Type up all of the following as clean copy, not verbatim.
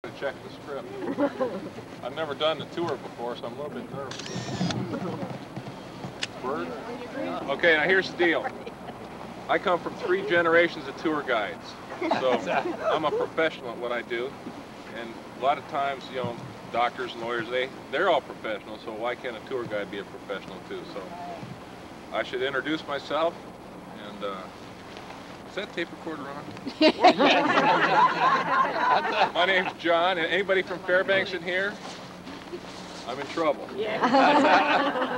To check the script. I've never done the tour before, so I'm a little bit nervous. Bird? Okay, now here's the deal. I come from 3 generations of tour guides, so I'm a professional at what I do. And a lot of times, you know, doctors and lawyers, they're all professionals, so why can't a tour guide be a professional too? So I should introduce myself, and is that tape recorder on? My name's John. Anybody from Fairbanks in here? I'm in trouble. Yeah.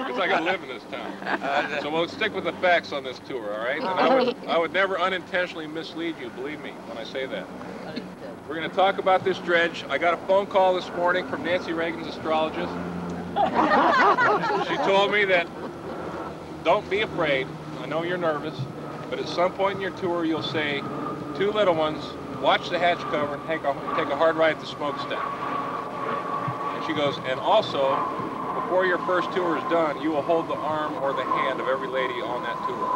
Because I got to live in this town. So we'll stick with the facts on this tour, all right? And I would never unintentionally mislead you, believe me, when I say that. We're going to talk about this dredge. I got a phone call this morning from Nancy Reagan's astrologist. She told me that don't be afraid. I know you're nervous. But at some point in your tour, you'll say, 2 little ones, watch the hatch cover and take a hard ride at the smokestack. And she goes, and also, before your first tour is done, you will hold the arm or the hand of every lady on that tour.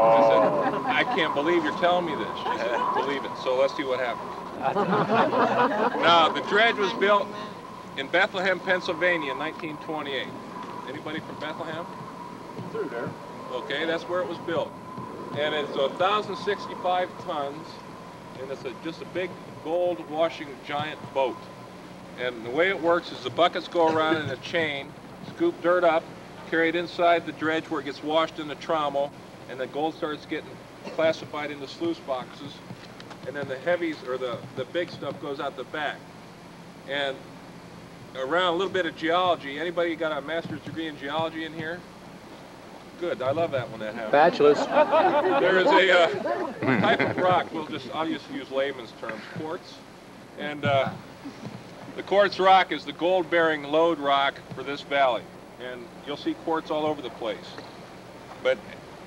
I said, I can't believe you're telling me this. She said, believe it. So let's see what happens. Now, the dredge was built in Bethlehem, Pennsylvania in 1928. Anybody from Bethlehem? Through there. Okay, that's where it was built. And it's 1,065 tons, and it's just a big gold washing giant boat. And the way it works is the buckets go around in a chain, scoop dirt up, carry it inside the dredge where it gets washed in the trommel, and the gold starts getting classified into sluice boxes, and then the heavies, or the big stuff, goes out the back. And around a little bit of geology, anybody got a master's degree in geology in here? Good, I love that when that happens. Bachelor's. There is a type of rock, I'll just use layman's terms, quartz. And the Quartz Rock is the gold-bearing lode rock for this valley. And you'll see quartz all over the place. But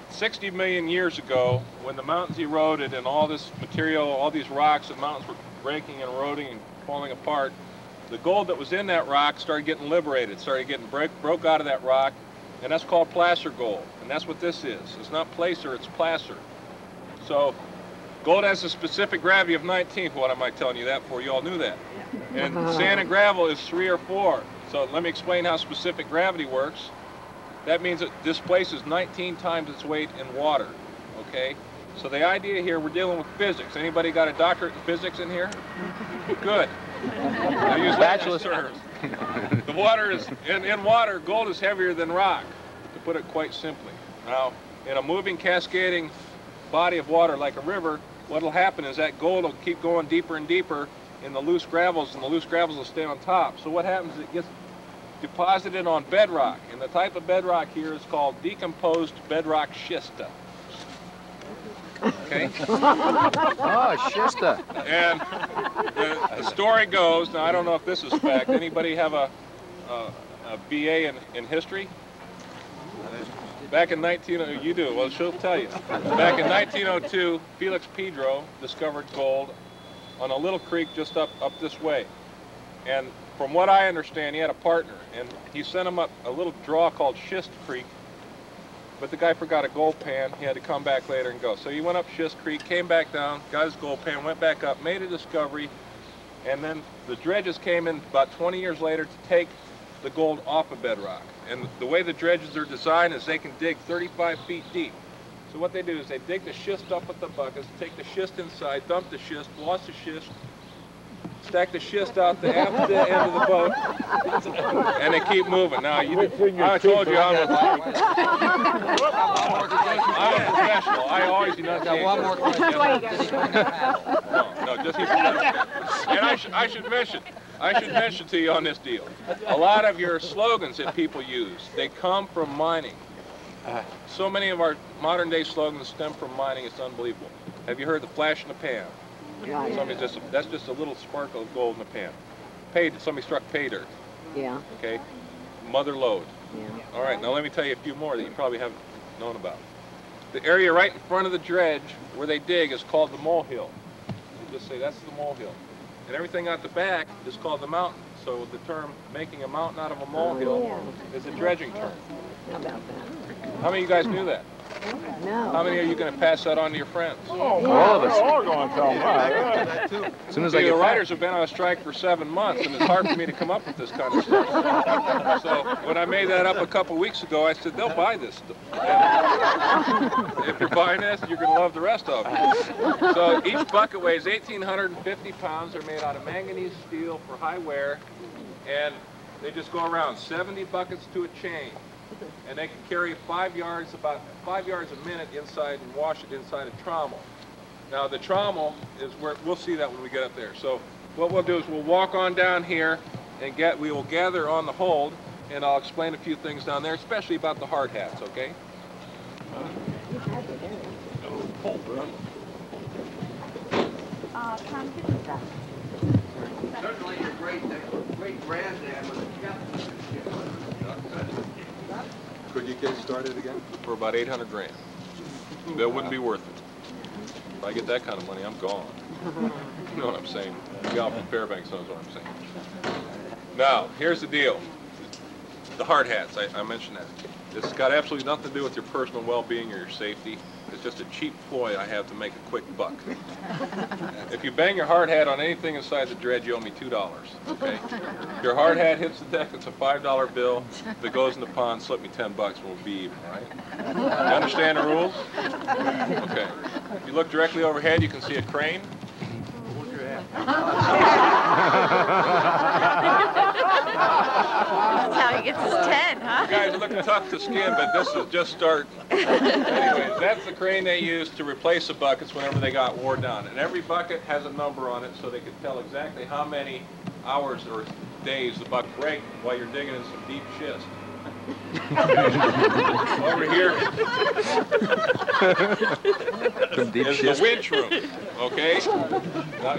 60 million years ago, when the mountains eroded and all this material, all these rocks and mountains were breaking and eroding and falling apart, the gold that was in that rock started getting liberated, started getting broke out of that rock. And that's called placer gold, and that's what this is. It's not placer, it's placer. So gold has a specific gravity of 19th. What am I telling you that for? You all knew that. And sand and gravel is 3 or 4. So let me explain how specific gravity works. That means it displaces 19 times its weight in water, okay? So the idea here, we're dealing with physics. Anybody got a doctorate in physics in here? Good. I use bachelor's terms. The water is, in water, gold is heavier than rock, to put it quite simply. Now, in a moving, cascading body of water like a river, what will happen is that gold will keep going deeper and deeper in the loose gravels, and the loose gravels will stay on top. So what happens is it gets deposited on bedrock, and the type of bedrock here is called decomposed bedrock schista. Okay? Oh, schista. And the story goes, now I don't know if this is fact, anybody have a BA in history? Back in you do, well she'll tell you. Back in 1902, Felix Pedro discovered gold on a little creek just up this way. And from what I understand, he had a partner, and he sent him up a little draw called Schist Creek. But the guy forgot a gold pan. He had to come back later and go. So he went up Schist Creek, came back down, got his gold pan, went back up, made a discovery, and then the dredges came in about 20 years later to take the gold off of bedrock. And the way the dredges are designed is they can dig 35 feet deep. So what they do is they dig the schist up with the buckets, take the schist inside, dump the schist, wash the schist, stack the schist out the end of the boat, and they keep moving. Now, I told you I'm a professional. I always enunciate. One more question. No, just keep it. And I should mention to you on this deal, a lot of your slogans that people use, they come from mining. So many of our modern day slogans stem from mining, it's unbelievable. Have you heard the flash in the pan? That's just a little sparkle of gold in the pan. Somebody struck pay dirt. Yeah. Okay. Mother lode. Yeah. All right. Now let me tell you a few more that you probably haven't known about. The area right in front of the dredge where they dig is called the molehill. You just say that's the molehill, and everything out the back is called the mountain. So the term "making a mountain out of a molehill" is a dredging term. How about that? How many of you guys knew that? No. How many are you going to pass that on to your friends? Oh, All of us. we're all going to tell them. As soon as I See, get the back. writers have been on strike for 7 months, and it's hard for me to come up with this kind of stuff. So when I made that up a couple weeks ago, I said, they'll buy this. And if you're buying this, you're going to love the rest of it. So each bucket weighs 1,850 pounds. They're made out of manganese steel for high wear, and they just go around 70 buckets to a chain. And they can carry 5 yards, about 5 yards a minute inside and wash it inside a trommel. Now the trommel is where, we'll see that when we get up there. So what we'll do is we'll walk on down here and we will gather on the hold, and I'll explain a few things down there, especially about the hard hats, okay? Tom, get the stuff. Certainly your great granddad was a captain. Could you get started again? For about 800 grand. That wouldn't be worth it. If I get that kind of money, I'm gone. You know what I'm saying? The guy from Fairbanks knows what I'm saying. Now, here's the deal. The hard hats, I mentioned that. It's got absolutely nothing to do with your personal well-being or your safety. It's just a cheap ploy I have to make a quick buck. If you bang your hard hat on anything inside the dredge, you owe me $2, okay? If your hard hat hits the deck, it's a $5 bill. If it goes in the pond, slip me 10 bucks and we'll be even, all right? You understand the rules? Okay. If you look directly overhead, you can see a crane. Hold your hat. That's how he gets his 10, huh? You guys look tough to skin, but this is just starting. Anyways, that's the crane they use to replace the buckets whenever they got wore down. And every bucket has a number on it so they can tell exactly how many hours or days the bucket break while you're digging in some deep schist. Over here is the winch room, okay? Now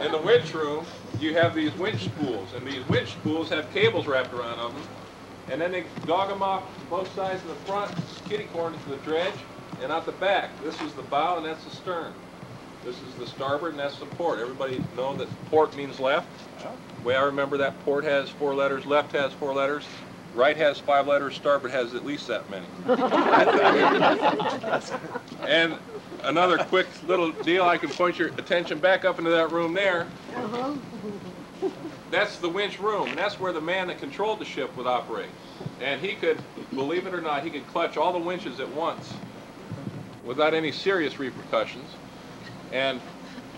in the winch room, you have these winch spools, and these winch spools have cables wrapped around them, and then they dog them off both sides of the front, kitty corners of the dredge, and out the back. This is the bow, and that's the stern. This is the starboard, and that's the port. Everybody know that port means left? The way I remember that, port has 4 letters, left has 4 letters, right has 5 letters, starboard has at least that many. And another quick little deal, I can point your attention back up into that room there. That's the winch room, and that's where the man that controlled the ship would operate. And he could, believe it or not, he could clutch all the winches at once without any serious repercussions. And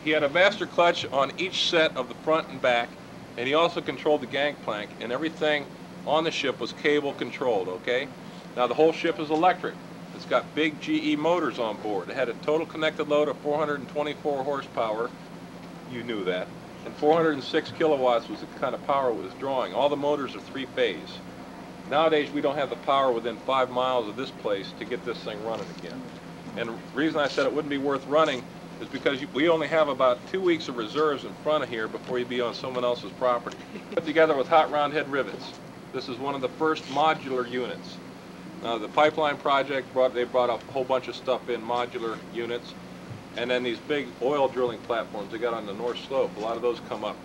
he had a master clutch on each set of the front and back, and he also controlled the gangplank, and everything on the ship was cable controlled, okay? Now the whole ship is electric. It's got big GE motors on board. It had a total connected load of 424 horsepower. You knew that. And 406 kilowatts was the kind of power it was drawing. All the motors are 3-phase. Nowadays we don't have the power within 5 miles of this place to get this thing running again. And the reason I said it wouldn't be worth running is because we only have about 2 weeks of reserves in front of here before you'd be on someone else's property. Put together with hot round head rivets. This is one of the first modular units. Now the pipeline project they brought a whole bunch of stuff in, modular units, and then these big oil drilling platforms they got on the north slope. A lot of those come up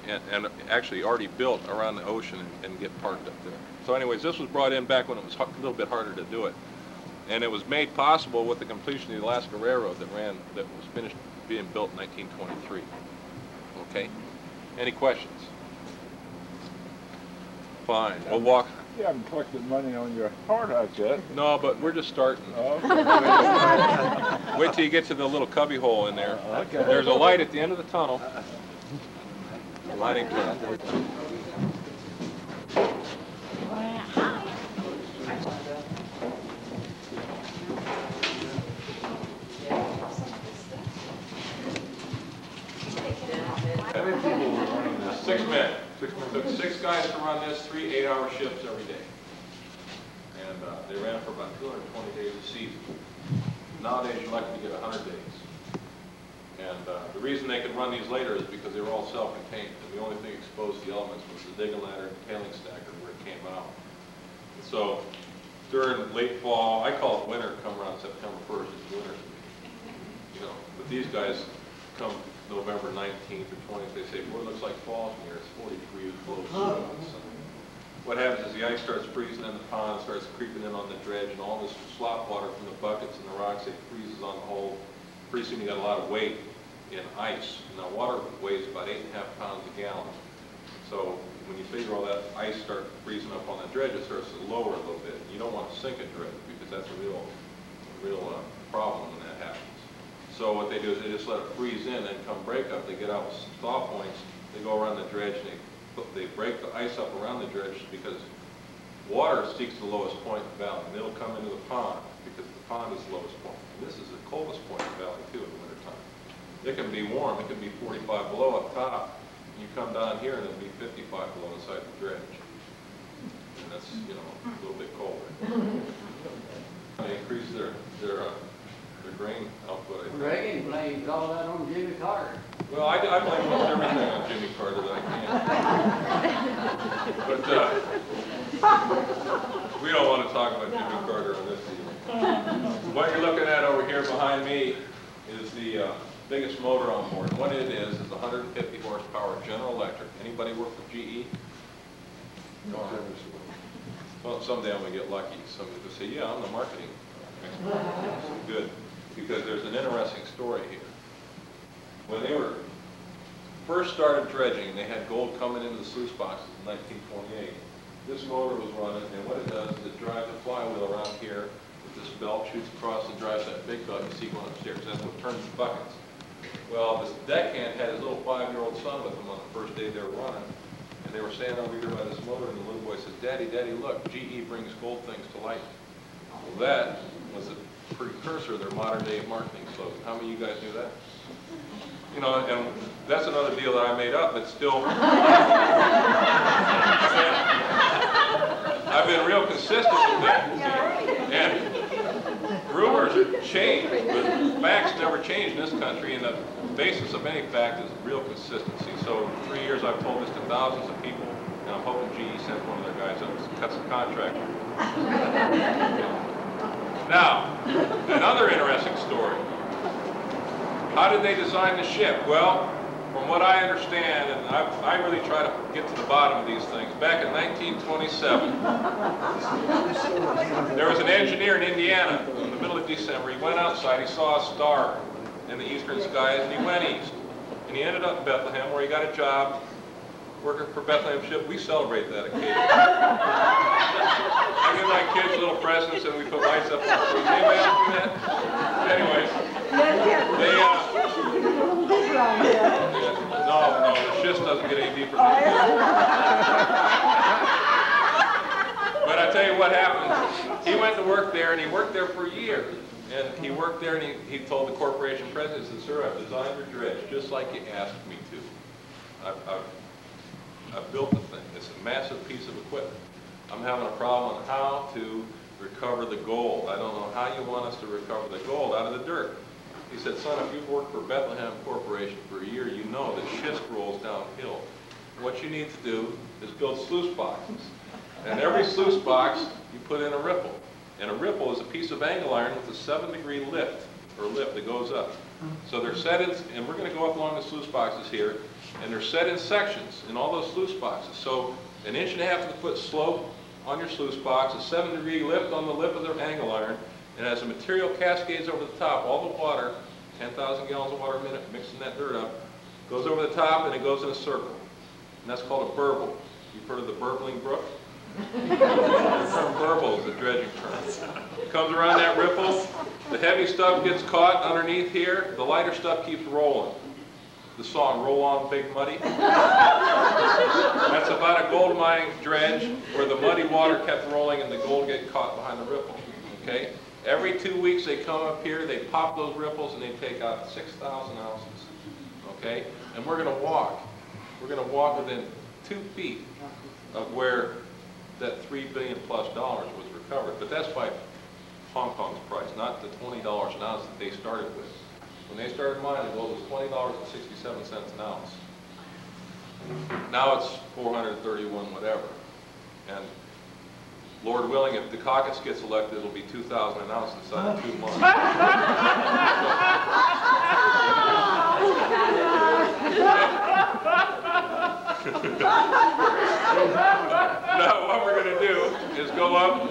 and actually already built around the ocean and get parked up there. So anyways, this was brought in back when it was a little bit harder to do it. And it was made possible with the completion of the Alaska Railroad that was finished being built in 1923. Okay? Any questions? Fine. We'll walk. You haven't collected money on your hard hats yet. No, but we're just starting. Okay. Wait till you get to the little cubby hole in there. Okay. There's a light at the end of the tunnel. The lighting tunnel. How many people were running this? 6 men. It took 6 guys to run this, 3 8-hour shifts every day. And they ran it for about 220 days a season. Nowadays, you're lucky to get 100 days. And the reason they could run these later is because they were all self-contained. And the only thing exposed to the elements was the digging ladder and the tailing stacker where it came out. So during late fall, I call it winter, come around September 1st, it's winter. You know, but these guys come November 19th or 20th, they say, boy, it looks like fall from here. It's 40 degrees below zero. what happens is the ice starts freezing in the pond, starts creeping in on the dredge, and all this slop water from the buckets and the rocks, it freezes on the hole. Pretty soon you got a lot of weight in ice. Now water weighs about 8.5 pounds a gallon. So when you figure all that ice start freezing up on the dredge, it starts to lower a little bit. You don't want to sink a dredge because that's a real problem when that happens. So what they do is they just let it freeze in, and come break up, they get out with thaw points, they go around the dredge, and they break the ice up around the dredge because water seeks the lowest point in the valley, and it'll come into the pond because the pond is the lowest point. And this is the coldest point in the valley too in the wintertime. It can be warm, it can be 45 below up top. You come down here and it'll be 55 below inside the dredge. And that's, you know, a little bit colder. They increase their grain output, I think. Reagan blames all that on Jimmy Carter. Well, I blame most everything on Jimmy Carter that I can. But we don't want to talk about Jimmy Carter on this either. What you're looking at over here behind me is the biggest motor on board. What it is 150 horsepower General Electric. Anybody work for GE? No. Well, someday I'm going to get lucky. Somebody will say, yeah, I'm the marketing. Good. Because there's an interesting story here. When they were first started dredging, they had gold coming into the sluice boxes in 1928. This motor was running, and what it does is it drives a flywheel around here with this belt, shoots across and drives that big belt you see going upstairs. That's what turns the buckets. Well, this deckhand had his little 5-year-old son with him on the first day they were running, and they were standing over here by this motor, and the little boy says, Daddy, Daddy, look, GE brings gold things to life. Well, that was a precursor of their modern day marketing slogan. How many of you guys knew that? You know, and that's another deal that I made up, but still, I've been real consistent with that. And rumors have changed, but facts never change in this country, and the basis of any fact is real consistency. So in 3 years I've told this to thousands of people, and I'm hoping GE sends one of their guys up to cut some contract. Now, another interesting story. How did they design the ship? Well, from what I understand, and I really try to get to the bottom of these things, back in 1927, there was an engineer in Indiana in the middle of December. He went outside, he saw a star in the eastern skies, and he went east. And he ended up in Bethlehem, where he got a job working for Bethlehem Ship. We celebrate that occasion. I give my kids little presents, and we put lights up on the roof. Anybody else do that? Anyways, they, no, the schist doesn't get any deeper than that. But I tell you what happened. He went to work there, and he worked there for years. And he worked there, and he told the corporation president, he said, sir, I've designed your dredge just like you asked me to. I've built the thing. It's a massive piece of equipment. I'm having a problem on how to recover the gold. I don't know how you want us to recover the gold out of the dirt. He said, son, if you've worked for Bethlehem Corporation for a year, you know that schist rolls downhill. What you need to do is build sluice boxes. And every sluice box, you put in a ripple. And a ripple is a piece of angle iron with a 7-degree lift, or lift that goes up. So they're set in, and we're going to go up along the sluice boxes here, and they're set in sections in all those sluice boxes. So 1.5 inches of foot slope on your sluice box, a 7-degree lift on the lip of the angle iron, and as the material cascades over the top, all the water, 10,000 gallons of water a minute, mixing that dirt up, goes over the top and it goes in a circle. And that's called a burble. You've heard of the burbling brook? The term burble is the dredging term. It comes around that ripple, the heavy stuff gets caught underneath here, the lighter stuff keeps rolling. The song, Roll On Big Muddy. That's about a gold mining dredge where the muddy water kept rolling and the gold get caught behind the ripple. Okay? Every 2 weeks they come up here, they pop those ripples and they take out 6,000 ounces. Okay? And we're going to walk. We're going to walk within 2 feet of where that $3 billion+ was recovered. But that's by Hong Kong's price, not the $20 an ounce that they started with. When they started mining, gold was $20.67 an ounce. Now it's 431 whatever. And Lord willing, if the caucus gets elected, it'll be 2,000 an ounce inside of 2 months. Now what we're going to do is go up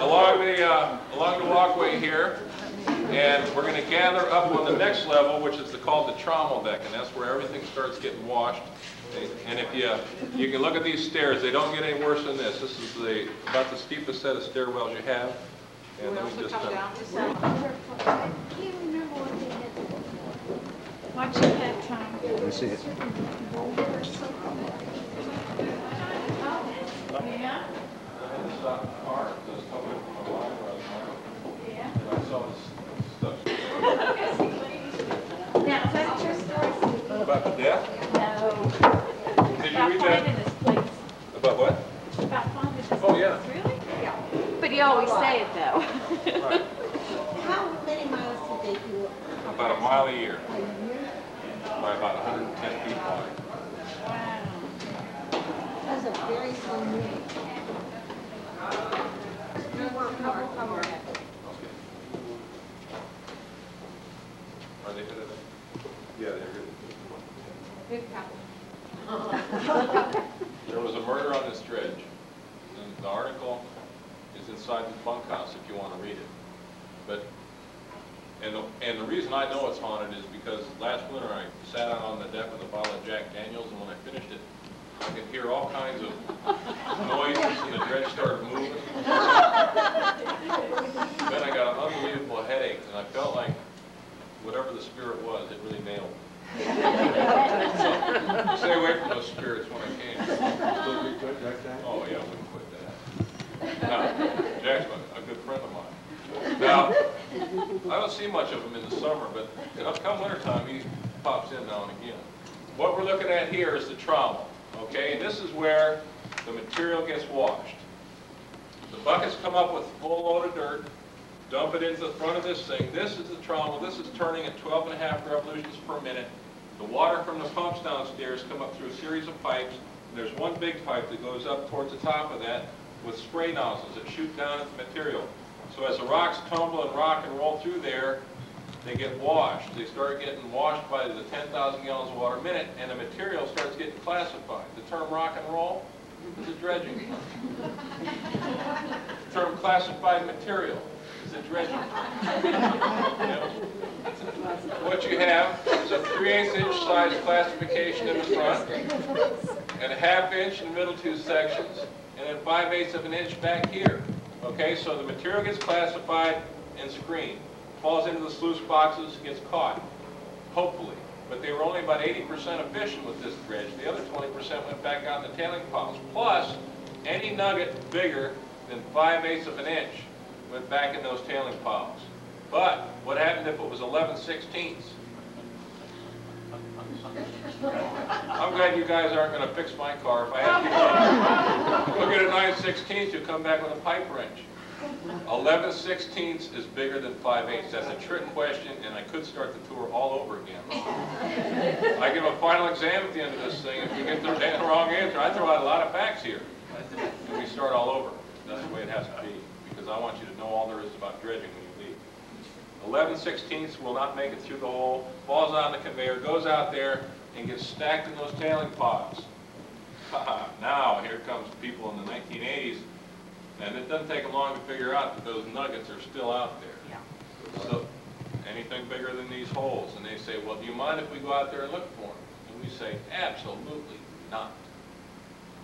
along the walkway here, and we're going to gather up on the next level, which is called the trommel deck, and that's where everything starts getting washed. And if you can look at these stairs, they don't get any worse than this. This is about the steepest set of stairwells you have. And let me just Watch your head, Tom. Let me see it. Yeah? stop the car. It was coming from a line right now. And I saw this stuff. Now, is that your story? About the death? No. Did you About read finding that? this place. About what? About finding this Oh, yeah. place. Really? Yeah. But you always say it, though. Right. How many miles did they do? About a mile a year. A year? By about 110 feet wide. Wow. That's a very slow movie. Okay. Are they good at it? Yeah, they're good. Good couple. There was a murder on this dredge, and the article is inside the bunkhouse if you want to read it. But and the reason I know it's haunted is because last winter I sat out on the deck with a bottle of Jack Daniels, and when I finished it, I could hear all kinds of noises, and the dredge started moving. Then I got an unbelievable headache, and I felt like whatever the spirit was, it really nailed me. So, stay away from those spirits when I can. Oh yeah, I wouldn't quit that. Now, Jack's a good friend of mine. Now, I don't see much of him in the summer, but come wintertime, he pops in now and again. What we're looking at here is the trommel, okay? And this is where the material gets washed. The buckets come up with a full load of dirt, dump it into the front of this thing. This is the trommel. This is turning at 12.5 revolutions per minute. The water from the pumps downstairs come up through a series of pipes. There's one big pipe that goes up towards the top of that with spray nozzles that shoot down at the material. So as the rocks tumble and rock and roll through there, they get washed. They start getting washed by the 10,000 gallons of water a minute, and the material starts getting classified. The term rock and roll is a dredging. The term classified material is a dredging. What you have is a 3/8 inch size classification in the front, and a 1/2 inch in the middle two sections, and then 5/8 of an inch back here. Okay, so the material gets classified and screened, falls into the sluice boxes, gets caught, hopefully. But they were only about 80% efficient with this dredge. The other 20% went back out in the tailing piles. Plus, any nugget bigger than 5/8 of an inch went back in those tailing piles. But what happened if it was 11/16? I'm glad you guys aren't going to fix my car. If I had to look at a 9/16, you'll come back with a pipe wrench. 11/16 is bigger than 5/8. That's a trick question, and I could start the tour all over again. I give a final exam at the end of this thing. If you get the wrong answer, I throw out a lot of facts here, and we start all over. That's the way it has to be, because I want you to know all there is about dredging when you leave. 11/16 will not make it through the hole, falls on the conveyor, goes out there, and gets stacked in those tailing pods. Now, here comes people in the 1980s, and it doesn't take them long to figure out that those nuggets are still out there. Yeah. So, anything bigger than these holes, and they say, well, do you mind if we go out there and look for them? And we say, absolutely not.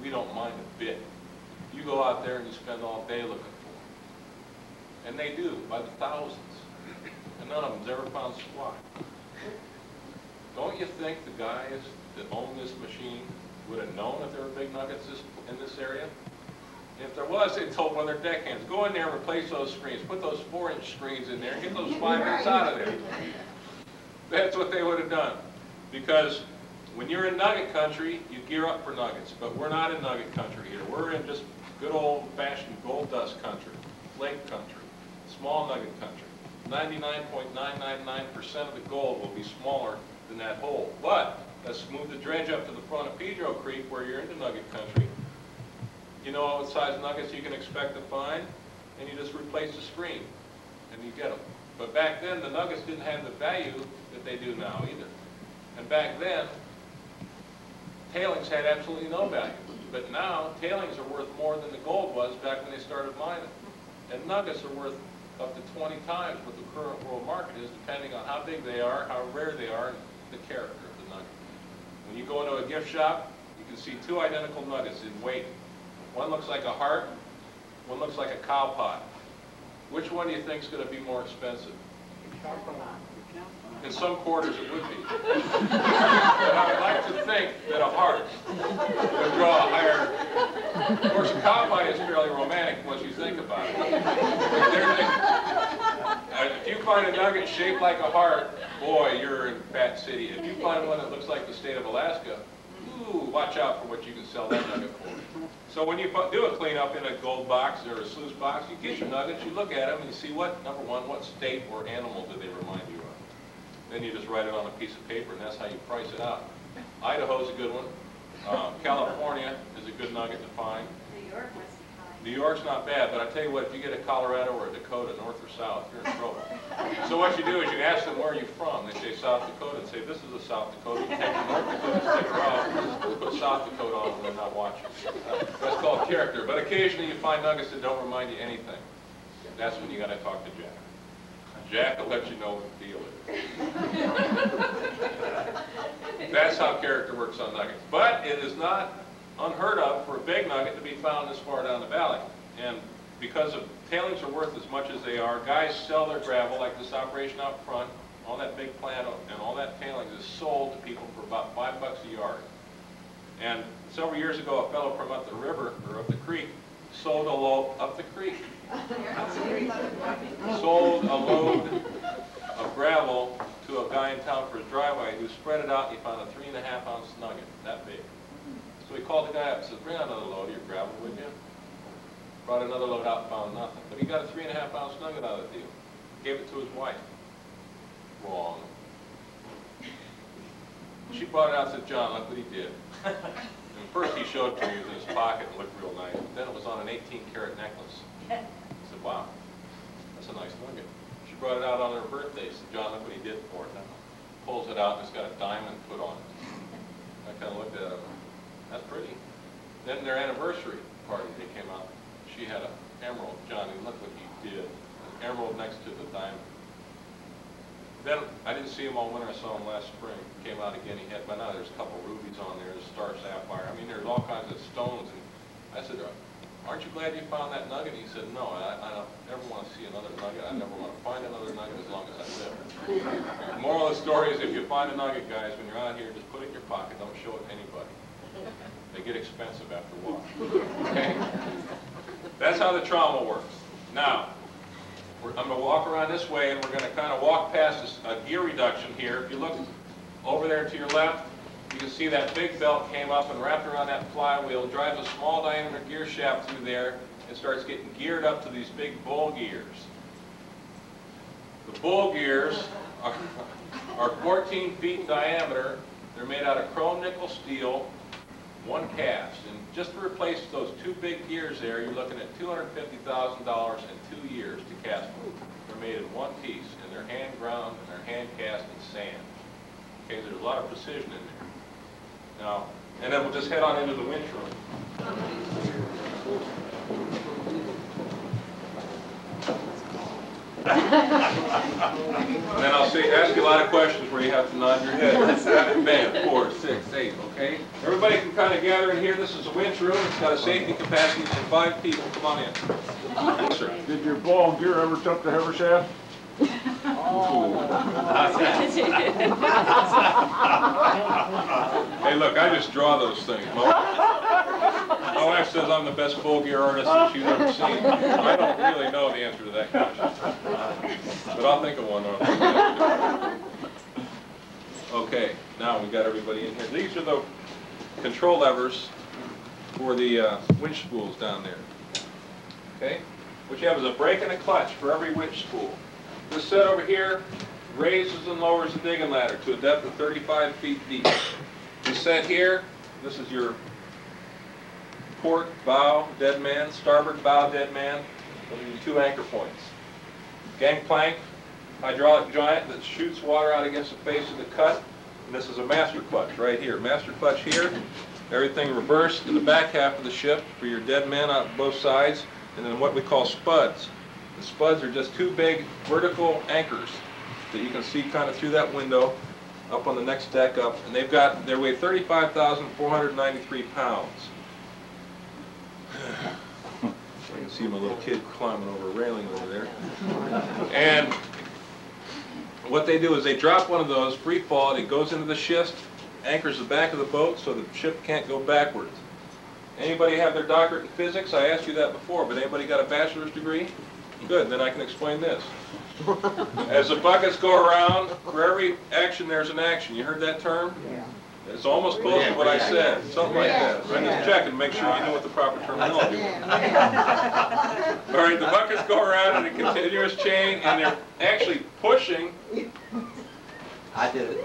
We don't mind a bit. You go out there and you spend all day looking for them. And they do, by the thousands. And none of them's ever found squat. Don't you think the guys that own this machine would have known if there were big nuggets in this area? If there was, they'd told one of their deckhands, go in there and replace those screens. Put those 4-inch screens in there and get those 5-inch out of there. That's what they would have done. Because when you're in nugget country, you gear up for nuggets. But we're not in nugget country here. We're in just good old-fashioned gold dust country, lake country, small nugget country. 99.999% of the gold will be smaller than that hole. But let's move the dredge up to the front of Pedro Creek where you're into nugget country. You know what size nuggets you can expect to find, and you just replace the screen, and you get them. But back then, the nuggets didn't have the value that they do now either. And back then, tailings had absolutely no value. But now, tailings are worth more than the gold was back when they started mining. And nuggets are worth up to 20 times what the current world market is, depending on how big they are, how rare they are, and the character of the nugget. When you go into a gift shop, you can see two identical nuggets in weight. One looks like a heart, one looks like a cow pot. Which one do you think is going to be more expensive? In some quarters it would be. But I would like to think that a heart would draw a higher... Of course, a cow pot is fairly romantic once you think about it. If you find a nugget shaped like a heart, boy, you're in Fat City. If you find one that looks like the state of Alaska, ooh, watch out for what you can sell that nugget for. So when you do a cleanup in a gold box or a sluice box, you get your nuggets, you look at them, and you see what, number one, what state or animal do they remind you of. Then you just write it on a piece of paper, and that's how you price it out. Idaho's a good one. California is a good nugget to find. New York must be high. New York's not bad, but I tell you what, if you get a Colorado or a Dakota, north or south, you're in trouble. So what you do is you ask them, where are you from? They say South Dakota, and say, this is a South Dakota. You take the North Dakota sticker off, and put South Dakota on, and they're not watching. That's called character. But occasionally you find nuggets that don't remind you anything. That's when you got to talk to Jack. Jack will let you know what the deal is. That's how character works on nuggets. But it is not unheard of for a big nugget to be found this far down the valley. And because of tailings are worth as much as they are, guys sell their gravel, like this operation out front, all that big plant and all that tailings is sold to people for about $5 a yard. And several years ago, a fellow from up the river, or up the creek, sold a load up the creek. Sold a load of gravel to a guy in town for his driveway who spread it out, and he found a 3.5-ounce nugget, that big. So he called the guy up and said, bring out another load of your gravel, would you? Brought another load out and found nothing. But he got a 3.5-ounce nugget out of the deal. Gave it to his wife. Wrong. She brought it out and said, John, look what he did. And first he showed it to me in his pocket and looked real nice. But then it was on an 18-karat necklace. I said, wow, that's a nice nugget. She brought it out on her birthday. She said, John, look what he did for it. Now, pulls it out and it's got a diamond put on it. I kind of looked at it. That's pretty. Then their anniversary party, they came out. She had an emerald. John, look what he did. An emerald next to the diamond. Then I didn't see him all winter. I saw him last spring. He came out again. He had, by now there's a couple rubies on there. There's star sapphire. I mean, there's all kinds of stones. And I said, aren't you glad you found that nugget? He said, no, I don't ever want to see another nugget. I never want to find another nugget as long as I live. The moral of the story is if you find a nugget, guys, when you're out here, just put it in your pocket. Don't show it to anybody. They get expensive after a while. Okay? That's how the trauma works. Now, I'm going to walk around this way, and we're going to kind of walk past this, a gear reduction here. If you look over there to your left, you can see that big belt came up and wrapped around that flywheel, drives a small diameter gear shaft through there, and starts getting geared up to these big bull gears. The bull gears are 14 feet in diameter. They're made out of chrome nickel steel, one cast. And just to replace those two big gears there, you're looking at $250,000 in 2 years to cast them. They're made in one piece, and they're hand ground and they're hand cast in sand. Okay, there's a lot of precision in there. Now, and then we'll just head on into the winch room. And then I'll ask you a lot of questions where you have to nod your head. Bam, 4, 6, 8, okay? Everybody can kind of gather in here. This is a winch room. It's got a safety capacity for 5 people. Come on in. Yes, sir. Did your ball and gear ever touch the hover shaft? Hey, look, I just draw those things. My wife says I'm the best bull gear artist that she's ever seen. I don't really know the answer to that question. But I'll think of one. Okay, now we got everybody in here. These are the control levers for the winch spools down there. Okay? What you have is a brake and a clutch for every winch spool. This set over here raises and lowers the digging ladder to a depth of 35 feet deep. This set here, this is your port bow dead man, starboard bow dead man. Those are your 2 anchor points. Gangplank, hydraulic giant that shoots water out against the face of the cut. And this is a master clutch right here. Master clutch here. Everything reversed in the back half of the ship for your dead men on both sides. And then what we call spuds. The spuds are just two big vertical anchors that you can see kind of through that window up on the next deck up. And they weigh 35,493 pounds. You can see my little kid climbing over a railing over there. And what they do is they drop one of those, free fall, it goes into the schist, anchors the back of the boat so the ship can't go backwards. Anybody have their doctorate in physics? I asked you that before, but anybody got a bachelor's degree? Good, then I can explain this. As the buckets go around, for every action there's an action. You heard that term? Yeah. It's almost close to what I said, something like that. So I'm just checking to make sure you know what the proper terminology is. All right, the buckets go around in a continuous chain, and they're actually pushing. I did it.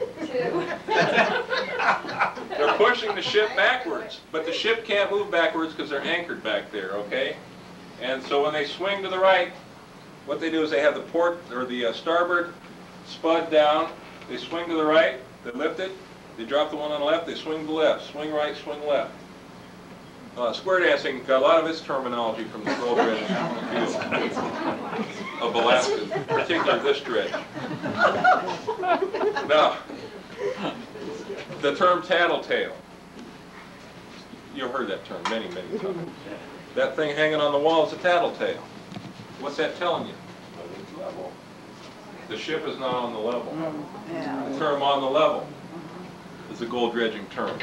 They're pushing the ship backwards, but the ship can't move backwards because they're anchored back there, okay? And so when they swing to the right, what they do is they have the port, or the starboard spud down, they swing to the right, they lift it, they drop the one on the left, they swing to the left, swing right, swing left. Square dancing got a lot of its terminology from the Gold Dredge field of Alaska, particularly this dredge. Now, the term tattletale. You've heard that term many, many times. That thing hanging on the wall is a tattletale. What's that telling you? The ship is not on the level. The term on the level is a gold dredging term.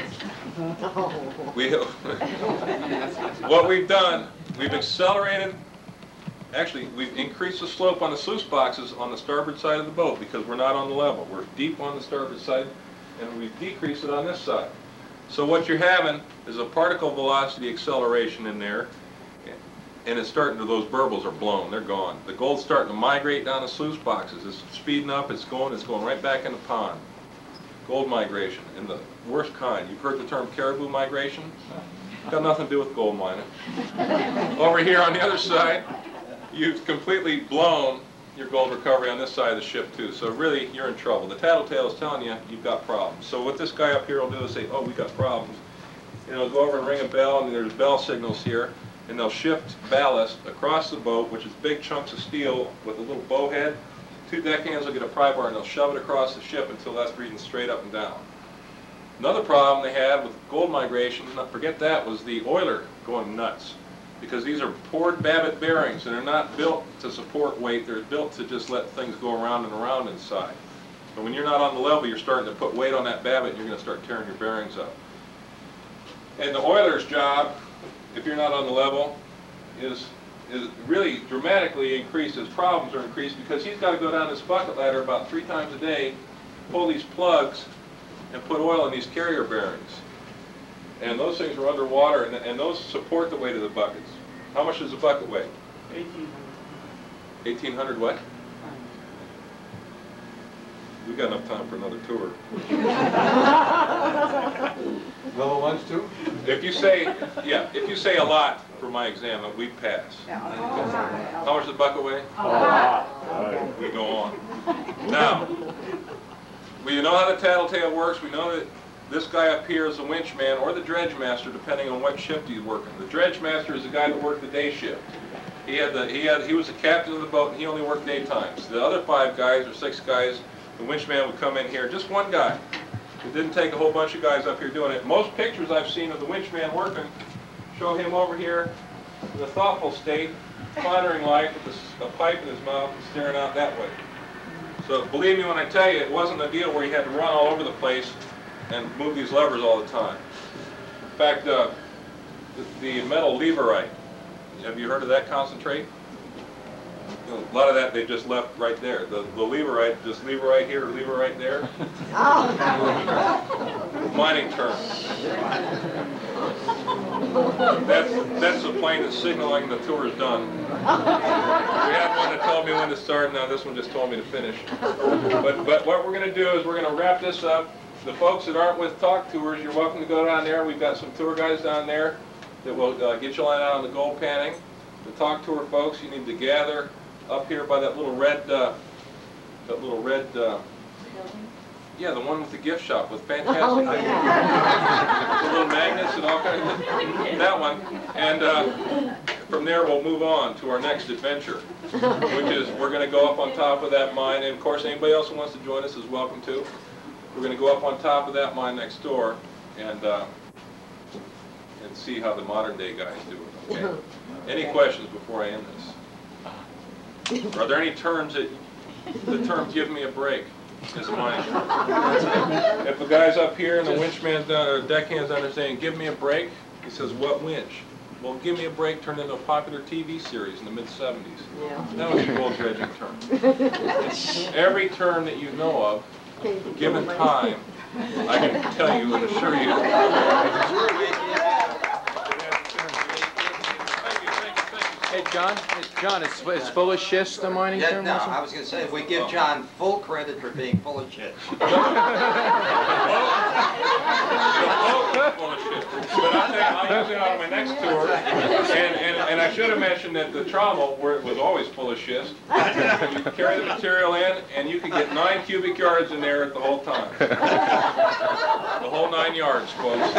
What we've done, we've accelerated, actually we've increased the slope on the sluice boxes on the starboard side of the boat because we're not on the level. We're deep on the starboard side, and we've decreased it on this side. So what you're having is a particle velocity acceleration in there, and it's starting to, those burbles are blown, they're gone. The gold's starting to migrate down the sluice boxes. It's speeding up, it's going right back in the pond. Gold migration, and the worst kind. You've heard the term caribou migration? Got nothing to do with gold mining. Over here on the other side, you've completely blown your gold recovery on this side of the ship too. So really, you're in trouble. The tattletale is telling you you've got problems. So what this guy up here will do is say, oh, we got problems. And he'll go over and ring a bell, and there's bell signals here, and they'll shift ballast across the boat, which is big chunks of steel with a little bow head. Two deckhands will get a pry bar and they'll shove it across the ship until that's reading straight up and down. Another problem they had with gold migration, not forget that, was the oiler going nuts. Because these are poured Babbitt bearings and they're not built to support weight, they're built to just let things go around and around inside. But when you're not on the level, you're starting to put weight on that Babbitt and you're going to start tearing your bearings up. And the oiler's job, if you're not on the level, is really dramatically increased. His problems are increased because he's got to go down this bucket ladder about 3 times a day, pull these plugs, and put oil in these carrier bearings. And those things are underwater, and those support the weight of the buckets. How much does a bucket weigh? 1,800. 1,800 what? We've got enough time for another tour. Level ones too? If you say, yeah, if you say a lot for my exam, we pass. How much does the bucket weigh? A lot. We go on. Now, we know how the tattletale works. We know that this guy up here is the winch man or the dredge master, depending on what shift he's working. The dredge master is the guy that worked the day shift. He was the captain of the boat, and he only worked daytimes. The other 5 guys or 6 guys, the winch man would come in here, just one guy. It didn't take a whole bunch of guys up here doing it. Most pictures I've seen of the winch man working show him over here in a thoughtful state, pondering life with a pipe in his mouth and staring out that way. So believe me when I tell you, it wasn't a deal where he had to run all over the place and move these levers all the time. In fact, the metal leverite, have you heard of that concentrate? A lot of that they just left right there. The leverite, just lever right here or lever right there. Mining term. That's the plane that's signaling the tour is done. We had one that told me when to start, now this one just told me to finish. But what we're going to do is we're going to wrap this up. The folks that aren't with Talk Tours, you're welcome to go down there. We've got some tour guides down there that will get you lined out on the gold panning. The Talk Tour folks, you need to gather up here by that little red Yeah, the one with the gift shop with fantastic Oh, ideas. yeah. The little magnets and all kinds of that one. And from there we'll move on to our next adventure, which is we're going to go up on top of that mine. And of course, anybody else who wants to join us is welcome to. We're going to go up on top of that mine next door and see how the modern day guys do it. Okay? Any questions before I end this? Are there any terms that the term "give me a break" is a mine term? If the guy's up here and the winch man's down, or deckhand's down there saying "give me a break," he says, "What winch?" Well, "give me a break" turned into a popular TV series in the mid-'70s. Yeah. That was a gold dredging term. Every term that you know of, given time, I can tell you and assure you. Hey, John, is full of schist a mining Yeah, term no, also? I was going to say, if we give John full credit for being full of shit. The boat was full of shit. But I'll use it on my next tour. And I should have mentioned that the trommel, where it was always full of schist, you carry the material in, and you could get 9 cubic yards in there at the whole time. The whole 9 yards, folks.